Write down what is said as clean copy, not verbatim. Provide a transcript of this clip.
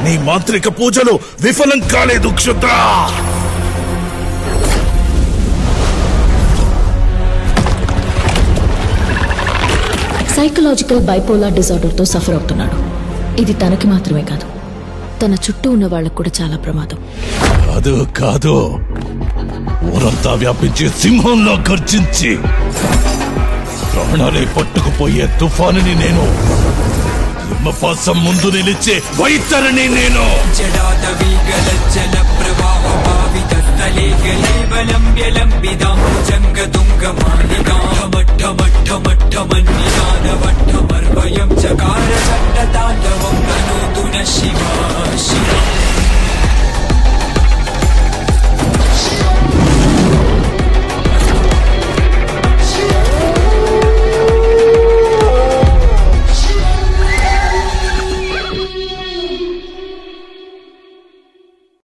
నీ మాంత్రిక పూజలు విఫలం కాలేదు క్షుద్ర. సైకలాజికల్ బైపోలార్ డిజార్డర్ తో సఫర్ అవుతున్నాడు. ఇది తనకి మాత్రమే కాదు, తన చుట్టూ ఉన్న వాళ్ళకు కూడా చాలా ప్రమాదం. కాదు కాదు, ఊరంతా వ్యాపించి సింహంలో గర్జించి ప్రాణాలే పట్టుకుపోయే తుఫానుని నేను, హిమపాసం ముందు నిలిచే వైతరిని నేను. చకార చండ తాండవం నూతున శివ